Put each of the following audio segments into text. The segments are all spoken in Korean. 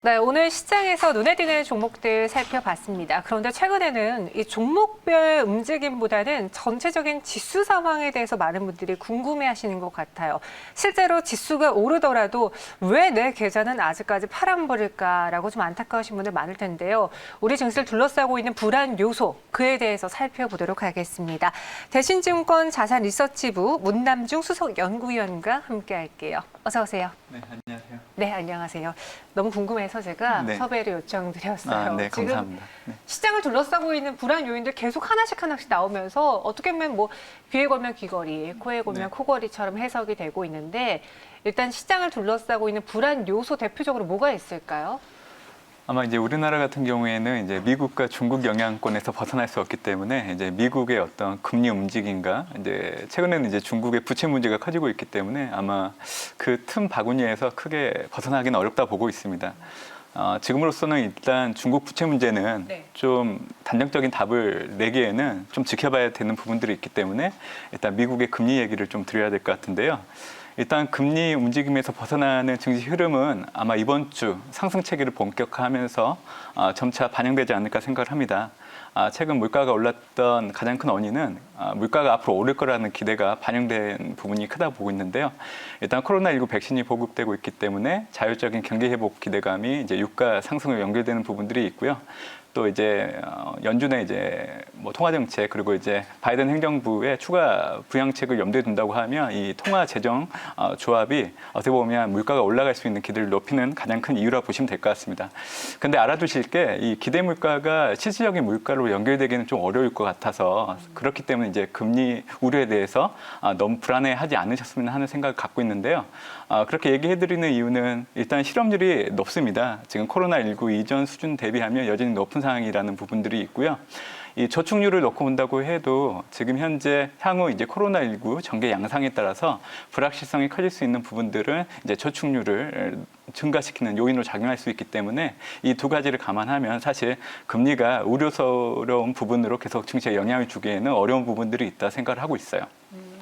네, 오늘 시장에서 눈에 띄는 종목들 살펴봤습니다. 그런데 최근에는 이 종목별 움직임보다는 전체적인 지수 상황에 대해서 많은 분들이 궁금해하시는 것 같아요. 실제로 지수가 오르더라도 왜 내 계좌는 아직까지 파란불일까라고 좀 안타까우신 분들 많을 텐데요. 우리 증시를 둘러싸고 있는 불안 요소, 그에 대해서 살펴보도록 하겠습니다. 대신증권 자산리서치부 문남중 수석 연구위원과 함께할게요. 어서 오세요. 네, 안녕하세요. 네, 안녕하세요. 너무 궁금해서 제가 네. 섭외를 요청드렸어요. 네, 지금 감사합니다. 네. 시장을 둘러싸고 있는 불안 요인들 계속 하나씩 나오면서 어떻게 보면 뭐 귀에 걸면 귀걸이, 코에 걸면 네. 코걸이처럼 해석이 되고 있는데 일단 시장을 둘러싸고 있는 불안 요소 대표적으로 뭐가 있을까요? 아마 이제 우리나라 같은 경우에는 이제 미국과 중국 영향권에서 벗어날 수 없기 때문에 이제 미국의 어떤 금리 움직임과 이제 최근에는 이제 중국의 부채 문제가 커지고 있기 때문에 아마 그 틈 바구니에서 크게 벗어나기는 어렵다 보고 있습니다. 지금으로서는 일단 중국 부채 문제는 네. 좀 단정적인 답을 내기에는 좀 지켜봐야 되는 부분들이 있기 때문에 일단 미국의 금리 얘기를 좀 드려야 될 것 같은데요. 일단 금리 움직임에서 벗어나는 증시 흐름은 아마 이번 주 상승 체계를 본격화하면서 점차 반영되지 않을까 생각을 합니다. 최근 물가가 올랐던 가장 큰 원인은 물가가 앞으로 오를 거라는 기대가 반영된 부분이 크다고 보고 있는데요. 일단 코로나19 백신이 보급되고 있기 때문에 자율적인 경기 회복 기대감이 이제 유가 상승으로 연결되는 부분들이 있고요. 또 이제 연준의 이제 뭐 통화 정책 그리고 이제 바이든 행정부의 추가 부양책을 염두에 둔다고 하면 이 통화 재정 조합이 어떻게 보면 물가가 올라갈 수 있는 기대를 높이는 가장 큰 이유라 보시면 될 것 같습니다. 근데 알아두실 게 이 기대 물가가 실질적인 물가로 연결되기는 좀 어려울 것 같아서 그렇기 때문에 이제 금리 우려에 대해서 너무 불안해하지 않으셨으면 하는 생각을 갖고 있는데요. 그렇게 얘기해드리는 이유는 일단 실업률이 높습니다. 지금 코로나19 이전 수준 대비하면 여전히 높은 상황이라는 부분들이 있고요. 이 저축률을 놓고 본다고 해도 지금 현재 향후 이제 코로나19 전개 양상에 따라서 불확실성이 커질 수 있는 부분들은 이제 저축률을 증가시키는 요인으로 작용할 수 있기 때문에 이 두 가지를 감안하면 사실 금리가 우려스러운 부분으로 계속 증시에 영향을 주기에는 어려운 부분들이 있다 생각을 하고 있어요.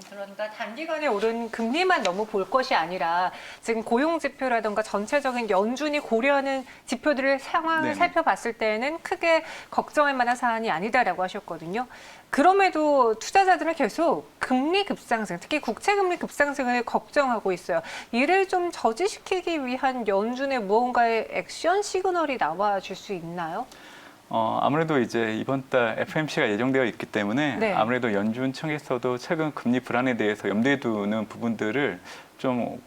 그러니까 단기간에 오른 금리만 너무 볼 것이 아니라 지금 고용 지표라든가 전체적인 연준이 고려하는 지표들을 상황을 네네. 살펴봤을 때는 크게 걱정할 만한 사안이 아니다라고 하셨거든요. 그럼에도 투자자들은 계속 금리 급상승, 특히 국채금리 급상승을 걱정하고 있어요. 이를 좀 저지시키기 위한 연준의 무언가의 액션 시그널이 나와줄 수 있나요? 아무래도 이제 이번 달 FOMC가 예정되어 있기 때문에 네. 아무래도 연준 측에서도 최근 금리 불안에 대해서 염두에 두는 부분들을 좀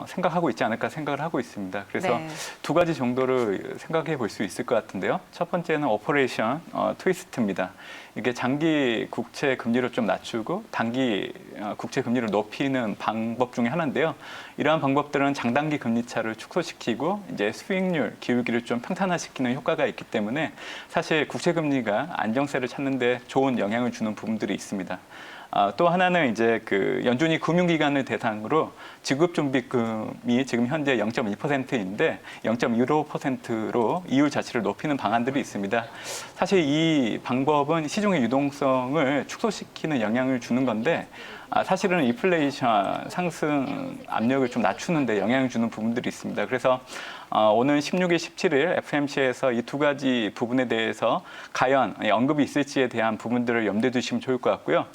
생각하고 있지 않을까 생각을 하고 있습니다. 그래서 네. 두 가지 정도를 생각해 볼 수 있을 것 같은데요. 첫 번째는 오퍼레이션 트위스트입니다. 이게 장기 국채 금리를 좀 낮추고 단기 국채 금리를 높이는 방법 중에 하나인데요. 이러한 방법들은 장단기 금리 차를 축소시키고 이제 수익률 기울기를 좀 평탄화시키는 효과가 있기 때문에 사실 국채 금리가 안정세를 찾는 데 좋은 영향을 주는 부분들이 있습니다. 또 하나는 이제 그 연준이 금융기관을 대상으로 지급준비금이 지금 현재 0.2%인데 0.15%로 이율 자체를 높이는 방안들이 있습니다. 사실 이 방법은 시중의 유동성을 축소시키는 영향을 주는 건데 사실은 인플레이션 상승 압력을 좀 낮추는 데 영향을 주는 부분들이 있습니다. 그래서 오늘 16일, 17일 FOMC에서 이 두 가지 부분에 대해서 과연 언급이 있을지에 대한 부분들을 염두에 두시면 좋을 것 같고요.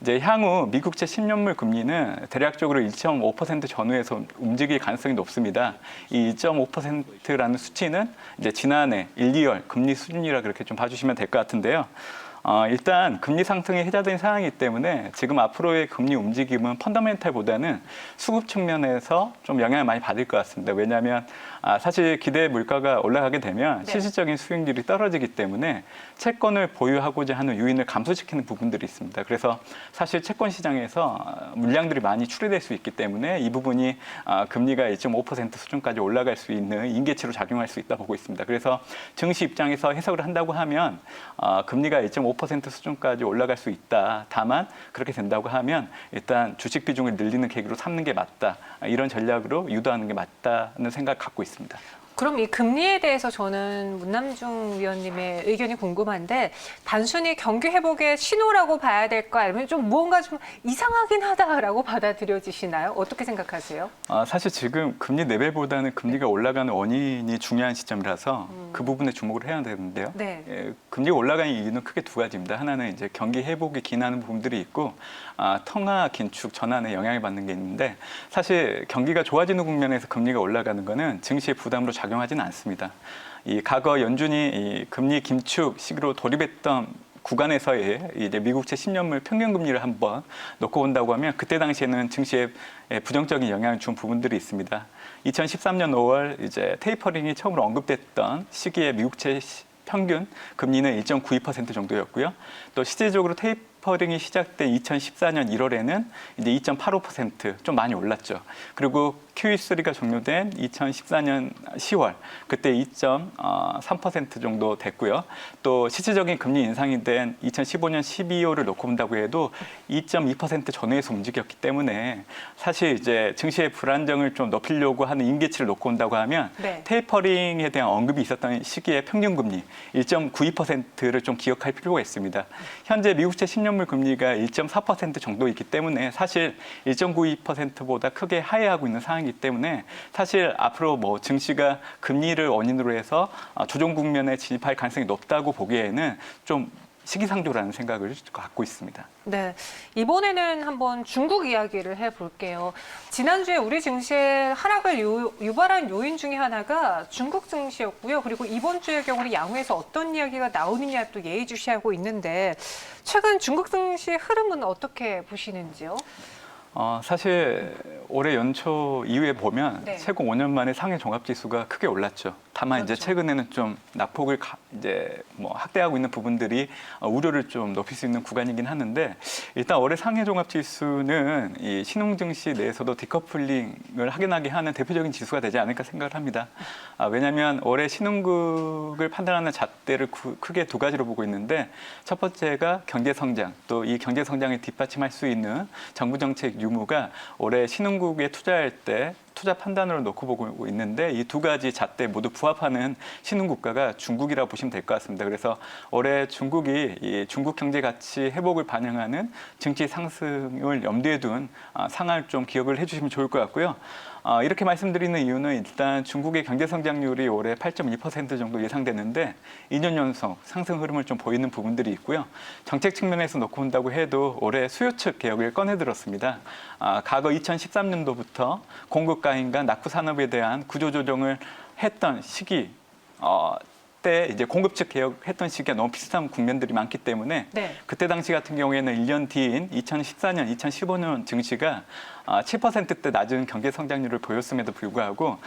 이제 향후 미국채 10년물 금리는 대략적으로 1.5% 전후에서 움직일 가능성이 높습니다. 이 1.5%라는 수치는 이제 지난해 1, 2월 금리 수준이라 그렇게 좀 봐주시면 될 것 같은데요. 일단 금리 상승이 해자된 상황이기 때문에 지금 앞으로의 금리 움직임은 펀더멘탈보다는 수급 측면에서 좀 영향을 많이 받을 것 같습니다. 왜냐하면 사실 기대 물가가 올라가게 되면 네. 실질적인 수익률이 떨어지기 때문에 채권을 보유하고자 하는 유인을 감소시키는 부분들이 있습니다. 그래서 사실 채권 시장에서 물량들이 많이 출회될 수 있기 때문에 이 부분이 금리가 1.5% 수준까지 올라갈 수 있는 인계치로 작용할 수 있다 보고 있습니다. 그래서 증시 입장에서 해석을 한다고 하면 금리가 1.5% 수준까지 올라갈 수 있다. 다만 그렇게 된다고 하면 일단 주식 비중을 늘리는 계기로 삼는 게 맞다. 이런 전략으로 유도하는 게 맞다는 생각을 갖고 있습니다. 그럼 이 금리에 대해서 저는 문남중 위원님의 의견이 궁금한데 단순히 경기 회복의 신호라고 봐야 될까 아니면 좀 무언가 좀 이상하긴 하다라고 받아들여지시나요? 어떻게 생각하세요? 사실 지금 금리 레벨보다는 금리가 올라가는 원인이 중요한 시점이라서 그 부분에 주목을 해야 되는데요. 네. 금리가 올라가는 이유는 크게 두 가지입니다. 하나는 이제 경기 회복에 기인하는 부분들이 있고 통화 긴축 전환에 영향을 받는 게 있는데 사실 경기가 좋아지는 국면에서 금리가 올라가는 거는 증시의 부담으로 작용하지는 않습니다. 이 과거 연준이 이 금리 긴축 시기로 돌입했던 구간에서의 이제 미국채 10년물 평균 금리를 한번 놓고 본다고 하면 그때 당시에는 증시에 부정적인 영향을 준 부분들이 있습니다. 2013년 5월 이제 테이퍼링이 처음으로 언급됐던 시기에 미국채 평균 금리는 1.92% 정도였고요. 또 실질적으로 테이퍼링이 시작된 2014년 1월에는 이제 2.85% 좀 많이 올랐죠. 그리고 QE3가 종료된 2014년 10월 그때 2.3% 정도 됐고요. 또 실질적인 금리 인상이 된 2015년 12월을 놓고 본다고 해도 2.2% 전후에서 움직였기 때문에 사실 이제 증시의 불안정을 좀 높이려고 하는 임계치를 놓고 본다고 하면 네. 테이퍼링에 대한 언급이 있었던 시기의 평균 금리 1.92%를 좀 기억할 필요가 있습니다. 현재 미국채 10년물 금리가 1.4% 정도 있기 때문에 사실 1.92%보다 크게 하회하고 있는 상황이기 때문에 사실 앞으로 뭐 증시가 금리를 원인으로 해서 조정 국면에 진입할 가능성이 높다고 보기에는 좀 시기상조라는 생각을 갖고 있습니다. 네, 이번에는 한번 중국 이야기를 해볼게요. 지난주에 우리 증시의 하락을 유발한 요인 중에 하나가 중국 증시였고요. 그리고 이번 주의 경우는 양호에서 어떤 이야기가 나오느냐 또 예의주시하고 있는데 최근 중국 증시 흐름은 어떻게 보시는지요? 사실 올해 연초 이후에 보면 네. 최고 5년 만에 상해 종합지수가 크게 올랐죠. 다만 그렇죠. 이제 최근에는 좀 낙폭을 이제 뭐 확대하고 있는 부분들이 우려를 좀 높일 수 있는 구간이긴 하는데 일단 올해 상해 종합지수는 이 신흥증시 내에서도 디커플링을 확인하게 하는 대표적인 지수가 되지 않을까 생각을 합니다. 왜냐하면 올해 신흥국을 판단하는 잣대를 크게 두 가지로 보고 있는데 첫 번째가 경제 성장, 또 이 경제 성장을 뒷받침할 수 있는 정부 정책 유무가 올해 신흥국에 투자할 때 투자 판단으로 놓고 보고 있는데 이 두 가지 잣대 모두 부합하는 신흥 국가가 중국이라고 보시면 될 것 같습니다. 그래서 올해 중국이 이 중국 경제 가치 회복을 반영하는 증시 상승을 염두에 둔 상황을 좀 기억을 해주시면 좋을 것 같고요. 이렇게 말씀드리는 이유는 일단 중국의 경제 성장률이 올해 8.2% 정도 예상되는데 2년 연속 상승 흐름을 좀 보이는 부분들이 있고요. 정책 측면에서 놓고 본다고 해도 올해 수요 측 개혁을 꺼내들었습니다. 과거 2013년도부터 공급 과잉과 낙후 산업에 대한 구조조정을 했던 시기 때 이제 공급 측 개혁했던 시기가 너무 비슷한 국면들이 많기 때문에 네. 그때 당시 같은 경우에는 1년 뒤인 2014년, 2015년 증시가 7%대 낮은 경제 성장률을 보였음에도 불구하고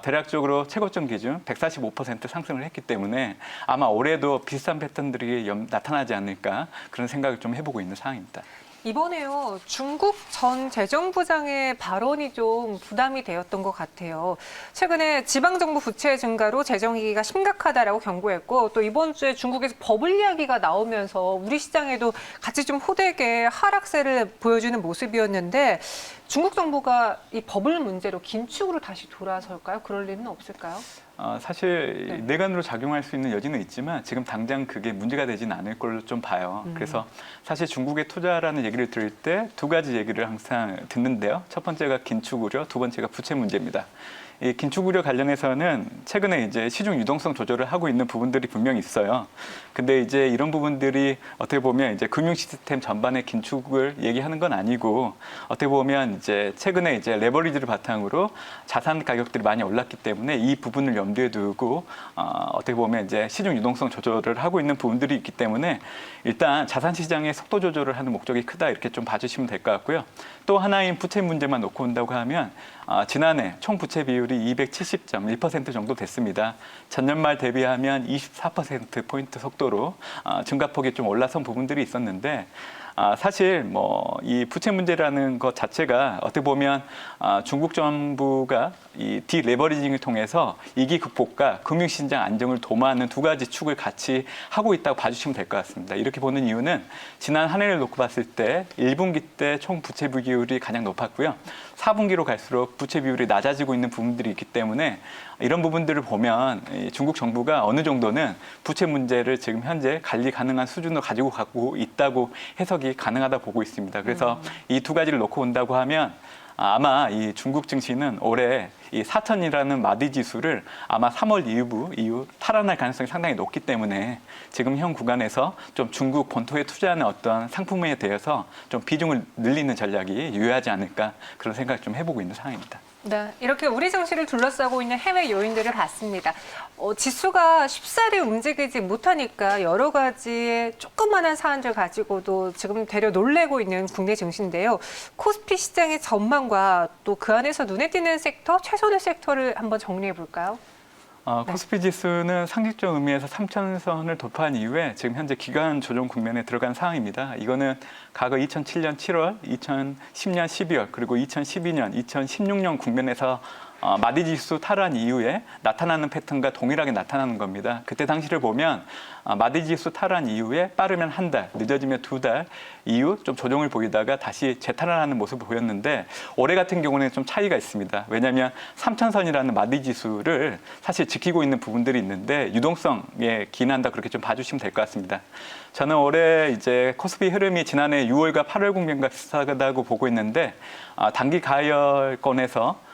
대략적으로 최고점 기준 145% 상승을 했기 때문에 아마 올해도 비슷한 패턴들이 나타나지 않을까 그런 생각을 좀 해보고 있는 상황입니다. 이번에요, 중국 전 재정부장의 발언이 좀 부담이 되었던 것 같아요. 최근에 지방정부 부채 증가로 재정위기가 심각하다라고 경고했고, 또 이번 주에 중국에서 버블 이야기가 나오면서 우리 시장에도 같이 좀 호되게 하락세를 보여주는 모습이었는데, 중국 정부가 이 버블 문제로 긴축으로 다시 돌아설까요? 그럴 리는 없을까요? 사실 네. 내관으로 작용할 수 있는 여지는 있지만 지금 당장 그게 문제가 되지는 않을 걸로 좀 봐요. 그래서 사실 중국에 투자라는 얘기를 들을 때 두 가지 얘기를 항상 듣는데요. 첫 번째가 긴축 우려, 두 번째가 부채 문제입니다. 이 긴축 우려 관련해서는 최근에 이제 시중 유동성 조절을 하고 있는 부분들이 분명히 있어요. 근데 이제 이런 부분들이 어떻게 보면 이제 금융 시스템 전반의 긴축을 얘기하는 건 아니고 어떻게 보면 이제 최근에 이제 레버리지를 바탕으로 자산 가격들이 많이 올랐기 때문에 이 부분을 염두에 두고 어떻게 보면 이제 시중 유동성 조절을 하고 있는 부분들이 있기 때문에 일단 자산 시장의 속도 조절을 하는 목적이 크다 이렇게 좀 봐주시면 될 것 같고요. 또 하나인 부채 문제만 놓고 온다고 하면 지난해 총 부채 비율이 270.1% 정도 됐습니다. 전년 말 대비하면 24%포인트 속도로 증가폭이 좀 올라선 부분들이 있었는데 사실 뭐 이 부채 문제라는 것 자체가 어떻게 보면 중국 정부가 이 디레버리징을 통해서 위기 극복과 금융시장 안정을 도모하는 두 가지 축을 같이 하고 있다고 봐주시면 될 것 같습니다. 이렇게 보는 이유는 지난 한 해를 놓고 봤을 때 1분기 때 총 부채 비율이 가장 높았고요. 4분기로 갈수록 부채 비율이 낮아지고 있는 부분들이 있기 때문에 이런 부분들을 보면 이 중국 정부가 어느 정도는 부채 문제를 지금 현재 관리 가능한 수준으로 가지고 가고 있다고 해석이 가능하다 보고 있습니다. 그래서 이 두 가지를 놓고 본다고 하면 아마 이 중국 증시는 올해 이 4천이라는 마디 지수를 아마 3월 이후 탈환할 가능성이 상당히 높기 때문에 지금 현 구간에서 좀 중국 본토에 투자하는 어떤 상품에 대해서 좀 비중을 늘리는 전략이 유효하지 않을까 그런 생각을 좀 해보고 있는 상황입니다. 네, 이렇게 우리 증시를 둘러싸고 있는 해외 요인들을 봤습니다. 지수가 쉽사리 움직이지 못하니까 여러 가지의 조그만한 사안들 가지고도 지금 되려 놀래고 있는 국내 증시인데요. 코스피 시장의 전망과 또 그 안에서 눈에 띄는 섹터, 최선의 섹터를 한번 정리해 볼까요? 코스피 지수는 상식적 의미에서 3,000선을 돌파한 이후에 지금 현재 기간 조정 국면에 들어간 상황입니다. 이거는 과거 2007년 7월, 2010년 12월, 그리고 2012년, 2016년 국면에서 마디 지수 탈환 이후에 나타나는 패턴과 동일하게 나타나는 겁니다. 그때 당시를 보면 마디 지수 탈환 이후에 빠르면 한 달, 늦어지면 2달 이후 좀 조정을 보이다가 다시 재탈환하는 모습을 보였는데 올해 같은 경우는 좀 차이가 있습니다. 왜냐하면 3,000선이라는 마디 지수를 사실 지키고 있는 부분들이 있는데 유동성에 기인한다 그렇게 좀 봐주시면 될 것 같습니다. 저는 올해 이제 코스피 흐름이 지난해 6월과 8월 국면과 비슷하다고 보고 있는데 단기 가열권에서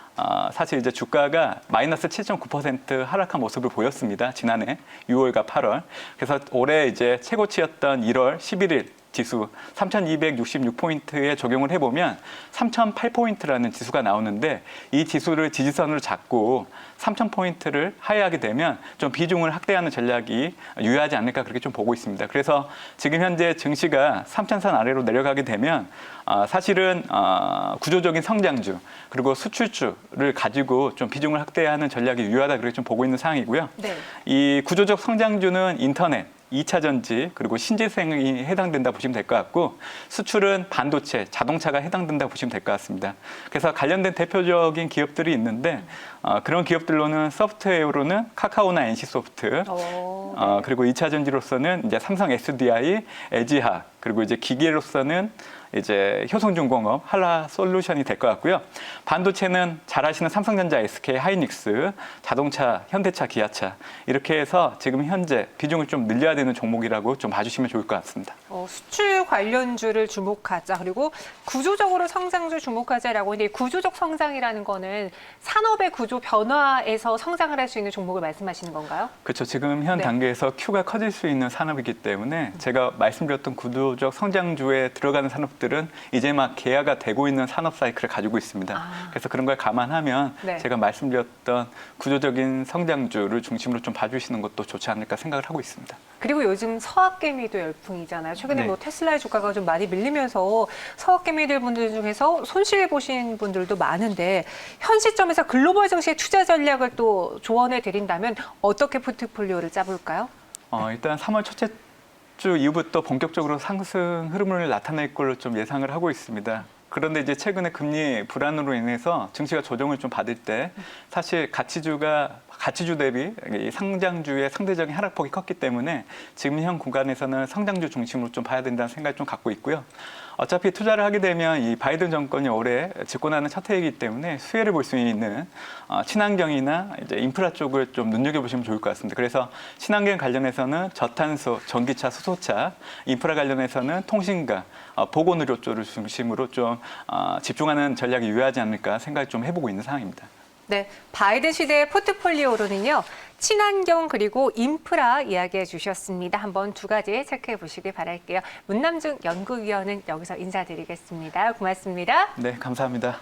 사실 이제 주가가 마이너스 7.9% 하락한 모습을 보였습니다. 지난해 6월과 8월. 그래서 올해 이제 최고치였던 1월 11일 지수 3,266포인트에 적용을 해보면 3,008포인트라는 지수가 나오는데 이 지수를 지지선으로 잡고 3,000포인트를 하회하게 되면 좀 비중을 확대하는 전략이 유효하지 않을까 그렇게 좀 보고 있습니다. 그래서 지금 현재 증시가 3,000선 아래로 내려가게 되면 사실은 구조적인 성장주 그리고 수출주를 가지고 좀 비중을 확대하는 전략이 유효하다 그렇게 좀 보고 있는 상황이고요. 네. 이 구조적 성장주는 인터넷 2차 전지 그리고 신재생이 해당된다 보시면 될 것 같고 수출은 반도체, 자동차가 해당된다 보시면 될 것 같습니다. 그래서 관련된 대표적인 기업들이 있는데 그런 기업들로는 소프트웨어로는 카카오나 NC소프트 그리고 2차 전지로서는 이제 삼성 SDI, LG화학 그리고 이제 기계로서는 이제 효성중공업, 한라솔루션이 될 것 같고요. 반도체는 잘 아시는 삼성전자, SK 하이닉스, 자동차, 현대차, 기아차 이렇게 해서 지금 현재 비중을 좀 늘려야 되는 종목이라고 좀 봐주시면 좋을 것 같습니다. 수출 관련주를 주목하자 그리고 구조적으로 성장주 주목하자라고 했는데 구조적 성장이라는 거는 산업의 구조 변화에서 성장을 할 수 있는 종목을 말씀하시는 건가요? 그렇죠. 지금 현 단계에서 Q가 커질 수 있는 산업이기 때문에 제가 말씀드렸던 구조적 성장주에 들어가는 산업들은 이제 막 개화가 되고 있는 산업 사이클을 가지고 있습니다. 그래서 그런 걸 감안하면 제가 말씀드렸던 구조적인 성장주를 중심으로 좀 봐주시는 것도 좋지 않을까 생각을 하고 있습니다. 그리고 요즘 서학개미도 열풍이잖아요. 최근에 뭐 테슬라의 주가가 좀 많이 밀리면서 서학개미들 분들 중에서 손실 보신 분들도 많은데 현 시점에서 글로벌 증시의 투자 전략을 또 조언해 드린다면 어떻게 포트폴리오를 짜볼까요? 일단 3월 첫째 주 이후부터 본격적으로 상승 흐름을 나타낼 걸로 좀 예상을 하고 있습니다. 그런데 이제 최근에 금리 불안으로 인해서 증시가 조정을 좀 받을 때 사실 가치주 대비 상장주의 상대적인 하락폭이 컸기 때문에 지금 현 구간에서는 성장주 중심으로 좀 봐야 된다는 생각을 좀 갖고 있고요. 어차피 투자를 하게 되면 이 바이든 정권이 올해 집권하는 첫 해이기 때문에 수혜를 볼 수 있는 친환경이나 이제 인프라 쪽을 좀 눈여겨보시면 좋을 것 같습니다. 그래서 친환경 관련해서는 저탄소, 전기차, 수소차, 인프라 관련해서는 통신과 보건의료 쪽을 중심으로 좀 집중하는 전략이 유효하지 않을까 생각을 좀 해보고 있는 상황입니다. 네, 바이든 시대의 포트폴리오로는요. 친환경 그리고 인프라 이야기해 주셨습니다. 한번 두 가지 체크해 보시길 바랄게요. 문남중 연구위원은 여기서 인사드리겠습니다. 고맙습니다. 네, 감사합니다.